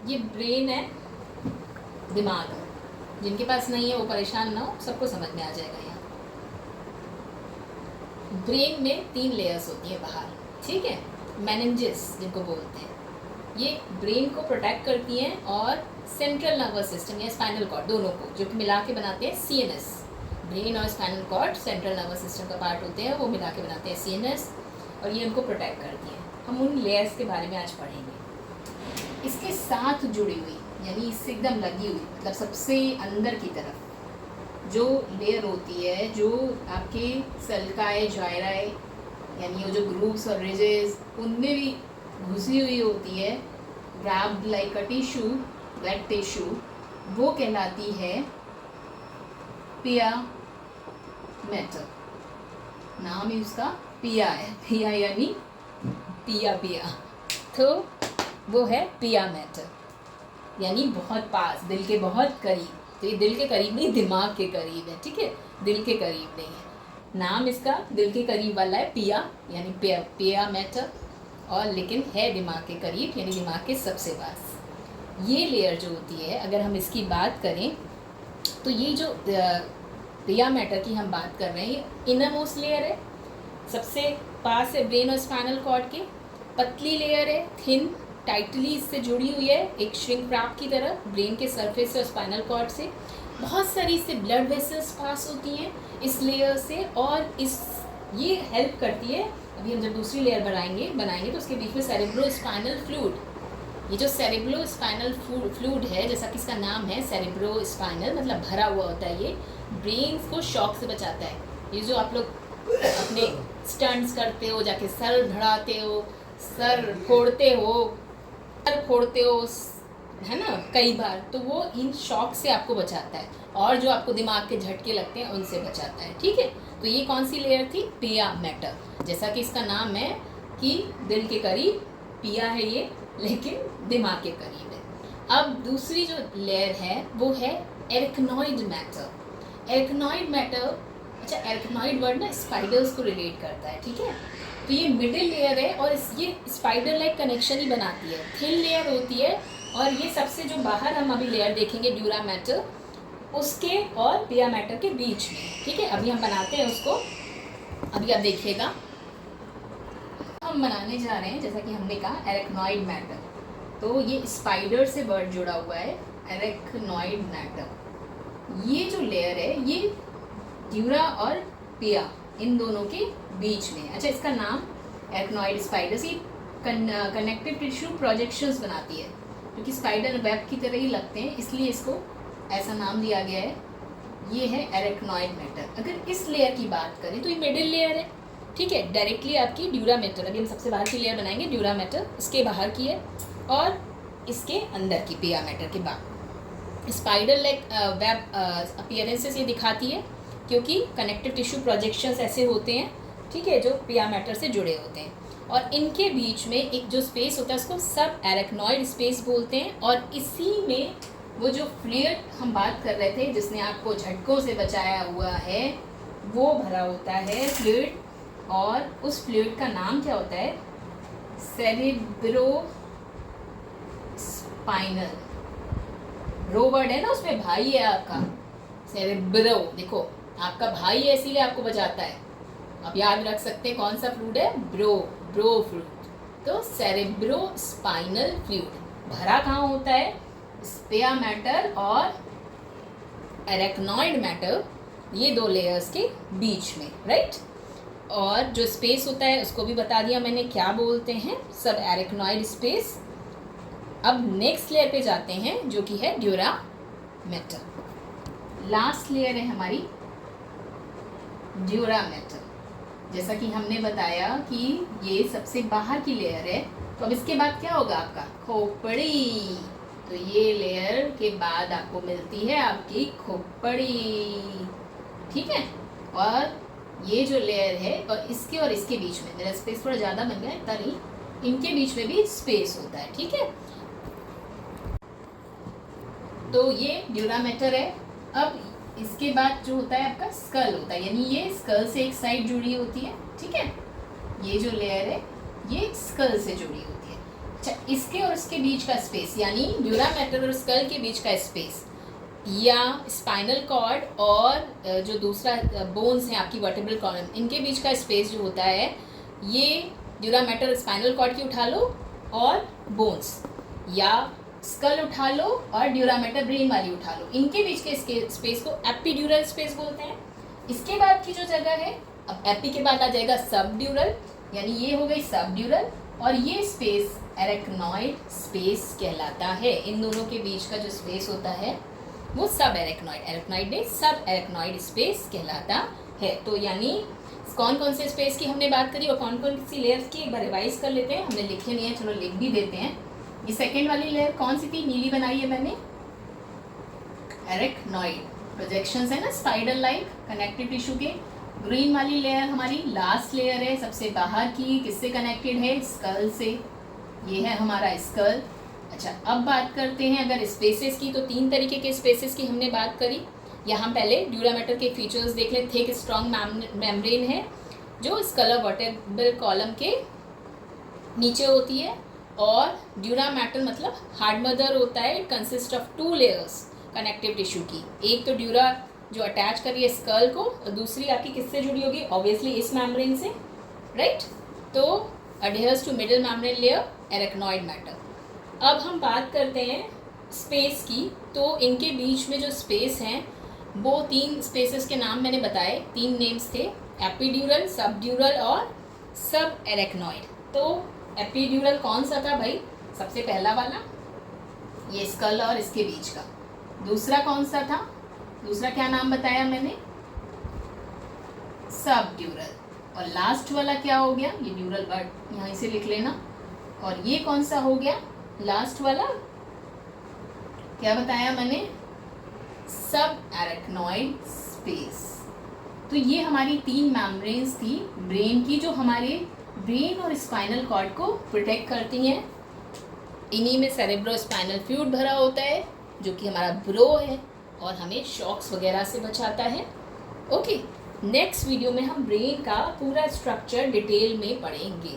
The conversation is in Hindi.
ये ब्रेन है, दिमाग। जिनके पास नहीं है वो परेशान ना हो, सबको समझ में आ जाएगा। यहाँ ब्रेन में 3 लेयर्स होती है बाहर, ठीक है। मेनिंजेस जिनको बोलते हैं, ये ब्रेन को प्रोटेक्ट करती हैं, और सेंट्रल नर्वस सिस्टम या स्पाइनल कॉर्ड, दोनों को जो कि मिला के बनाते हैं सीएनएस। ब्रेन और spinal cord central nervous system का पार्ट होते हैं, वो मिला के बनाते हैं सीएनएस, और ये उनको प्रोटेक्ट करती हैं। हम उन लेयर्स के बारे में आज पढ़ेंगे। इसके साथ जुड़ी हुई, यानी इससे एकदम लगी हुई, मतलब सबसे अंदर की तरफ जो लेयर होती है, जो आपके सल्काए जायराए, यानी वो जो ग्रूव्स और रिजेस, उनमें भी घुसी हुई होती है, wrapped like a tissue, that tissue, वो कहलाती है पिया मैटर। नाम ही उसका पिया है, पिया यानी पिया पिया, तो वो है पिया मैटर, यानी बहुत पास, दिल के बहुत करीब। तो ये दिल के करीब नहीं, दिमाग के करीब है, ठीक है, दिल के करीब नहीं है। नाम इसका दिल के करीब वाला है, पिया यानी पिया मैटर, और लेकिन है दिमाग के करीब, यानी दिमाग के सबसे पास। ये लेयर जो होती है, अगर हम इसकी बात करें तो ये जो पिया मैटर की हम बात कर रहे हैं, इनर मोस्ट लेयर है, सबसे पास है ब्रेन और स्पाइनल कॉर्ड के। पतली लेयर है, थिन, टाइटली इससे जुड़ी हुई है, एक श्रिंक रैप की तरह, ब्रेन के सरफेस से और स्पाइनल कॉर्ड से। बहुत सारी इससे ब्लड वेसल्स पास होती हैं इस लेयर से, और ये हेल्प करती है। अभी हम जब दूसरी लेयर बनाएंगे तो उसके बीच में सेरेब्रो स्पाइनल फ्लूइड, ये जो सेरेब्रो स्पाइनल फ्लूइड है, जैसा कि इसका नाम है सेरेब्रो स्पाइनल, मतलब भरा हुआ होता है, ये ब्रेन को शॉक से बचाता है। ये जो आप लोग अपने स्टंट्स करते हो, जाके सर भड़ाते हो, सर फोड़ते हो, है ना, कई बार, तो वो इन शॉक से आपको बचाता है, और जो आपको दिमाग के झटके लगते हैं उनसे बचाता है, ठीक है। तो ये कौन सी लेयर थी? पिया मैटर। जैसा कि इसका नाम है कि दिल के करीब, पिया है ये, लेकिन दिमाग के करीब है। अब दूसरी जो लेयर है वो है एरिकनॉइड मैटर। एरिकनॉइड मैटर, अच्छा, एरिकनॉइड वर्ड ना स्पाइडर्स को रिलेट करता है, ठीक है। तो ये मिडिल लेयर है, और ये स्पाइडर लाइक कनेक्शन ही बनाती है, थिन लेयर होती है, और ये सबसे जो बाहर हम अभी लेयर देखेंगे ड्यूरा मैटर, उसके और पिया मैटर के बीच में, ठीक है। अभी हम बनाते हैं उसको, अभी आप देखिएगा। हम बनाने जा रहे हैं, जैसा कि हमने कहा, एरिकनॉइड मैटर। तो ये स्पाइडर से वर्ड जुड़ा हुआ है, एरिकनॉइड मैटर। ये जो लेयर है, ये ड्यूरा और पिया, इन दोनों के बीच में। अच्छा, इसका नाम एरिकनॉइड स्पाइडर, ये कनेक्टिव टिश्यू प्रोजेक्शंस बनाती है, क्योंकि स्पाइडर वेब की तरह ही लगते हैं, इसलिए इसको ऐसा नाम दिया गया है। ये है एरिकनॉइड मैटर। अगर इस लेयर की बात करें तो ये मिडिल लेयर है, ठीक है, डायरेक्टली आपकी ड्यूरा मैटर। अभी हम सबसे बाहर की लेयर बनाएंगे, ड्यूरा मैटर इसके बाहर की है, और इसके अंदर की पिया मैटर के बाद। स्पाइडर लाइक वेब अपीयरेंसेस ये दिखाती है, क्योंकि कनेक्टिव टिश्यू प्रोजेक्शंस ऐसे होते हैं, ठीक है, जो पिया मैटर से जुड़े होते हैं, और इनके बीच में एक जो स्पेस होता है उसको सब एरिकनॉइड स्पेस बोलते हैं, और इसी में वो जो फ्लूइड हम बात कर रहे थे, जिसने आपको झटकों से बचाया हुआ है, वो भरा होता है फ्लूइड, और उस फ्लूइड का नाम क्या होता है? Cerebro spinal. ब्रो वर्ड है ना, उसमें भाई है आपका, सेरेब्रो, देखो आपका भाई है, इसीलिए आपको बचाता है। आप याद रख सकते हैं कौन सा फ्लूइड है? Bro fluid. तो सेरेब्रो स्पाइनल फ्लूइड भरा कहाँ होता है? पिया मैटर और एरिकनॉइड मैटर, ये दो लेयर्स के बीच में, राइट। और जो स्पेस होता है उसको भी बता दिया मैंने, क्या बोलते हैं? सब एरिकनॉइड स्पेस। अब नेक्स्ट लेयर पे जाते हैं, जो कि है ड्यूरा मैटर। लास्ट लेयर है हमारी ड्यूरा मैटर। जैसा कि हमने बताया कि ये सबसे बाहर की लेयर है, तो अब इसके बाद क्या होगा आपका? खोपड़ी। तो ये लेयर के बाद आपको मिलती है आपकी खोपड़ी, ठीक है। और ये जो लेयर है, और इसके बीच में, मेरा स्पेस थोड़ा ज़्यादा बन गया है, तभी इनके बीच में भी स्पेस होता है, ठीक है। तो ये ड्यूरा मैटर है। अब इसके बाद जो होता है आपका स्कल होता है, यानी ये स्कल से एक साइड जुड़ी होती है, ठीक है। ये जो लेयर है ये स्कल से जुड़ी होती है। अच्छा, इसके और इसके बीच का स्पेस यानी ड्यूरा मैटर और स्कल के बीच का स्पेस, या स्पाइनल कॉर्ड और जो दूसरा बोन्स हैं आपकी वर्टेब्रल कॉलम, इनके बीच का स्पेस जो होता है, ये ड्यूरा मैटर स्पाइनल कॉर्ड की उठा लो और बोन्स, या स्कल उठा लो और ड्यूरा मैटर ब्रेन वाली उठा लो, इनके बीच के स्पेस को एपिड्यूरल स्पेस बोलते हैं। इसके बाद की जो जगह है, अब एपी के बाद आ जाएगा सबड्यूरल, यानी ये हो गई सबड्यूरल, और ये स्पेस एरेक्नॉइड स्पेस कहलाता है। इन दोनों के बीच का जो स्पेस होता है वो सब एरेक्नॉइड ने सब एरेक्नॉइड स्पेस कहलाता है। तो यानी कौन कौन से स्पेस की हमने बात करी और कौन कौन सी लेयर्स की, एक बार रिवाइज कर लेते हैं। हमने लिखे नहीं है, चलो लिख भी देते हैं। ये सेकेंड वाली लेयर कौन सी थी, नीली बनाई है मैंने, एरेक्नॉइड प्रोजेक्शंस है ना स्पाइडर लाइक कनेक्टिव टिश्यू के। ग्रीन वाली लेयर हमारी लास्ट लेयर है, सबसे बाहर की, किससे कनेक्टेड है, स्कल से, ये है हमारा स्कल। अच्छा, अब बात करते हैं अगर स्पेसेस की, तो 3 तरीके के स्पेसेस की हमने बात करी। यहाँ पहले ड्यूरा मैटर के फीचर्स देख लें। थिक स्ट्रॉन्ग मेम्ब्रेन है जो स्कलर वर्टेब्रल कॉलम के नीचे होती है, और ड्यूरा मैटर मतलब हार्ड मदर होता है। It consist of 2 layers connective tissue की, एक तो ड्यूरा जो अटैच कर रही है स्कल को, और दूसरी आपकी किससे जुड़ी होगी, ऑब्वियसली इस मेम्ब्रेन से, राइट। तो adheres to middle membrane layer arachnoid mater. अब हम बात करते हैं स्पेस की। तो इनके बीच में जो स्पेस हैं वो 3 स्पेसेस के नाम मैंने बताए, 3 नेम्स थे, एपिड्यूरल, सबड्यूरल और सब एरेक्नॉइड। तो एपिड्यूरल कौन सा था भाई, सबसे पहला वाला, ये स्कल और इसके बीच का। दूसरा कौन सा था, दूसरा क्या नाम बताया मैंने, सबड्यूरल। और लास्ट वाला क्या हो गया, ये ड्यूरल वर्ड यहाँ से लिख लेना। और ये कौन सा हो गया लास्ट वाला, क्या बताया मैंने, सब एरेक्नॉइड स्पेस। तो ये हमारी 3 मेम्ब्रेन्स थी ब्रेन की, जो हमारे ब्रेन और स्पाइनल कॉर्ड को प्रोटेक्ट करती हैं। इन्हीं में सेरेब्रो स्पाइनल फ्लूइड भरा होता है जो कि हमारा ब्रो है और हमें शॉक्स वगैरह से बचाता है। ओके, नेक्स्ट वीडियो में हम ब्रेन का पूरा स्ट्रक्चर डिटेल में पढ़ेंगे।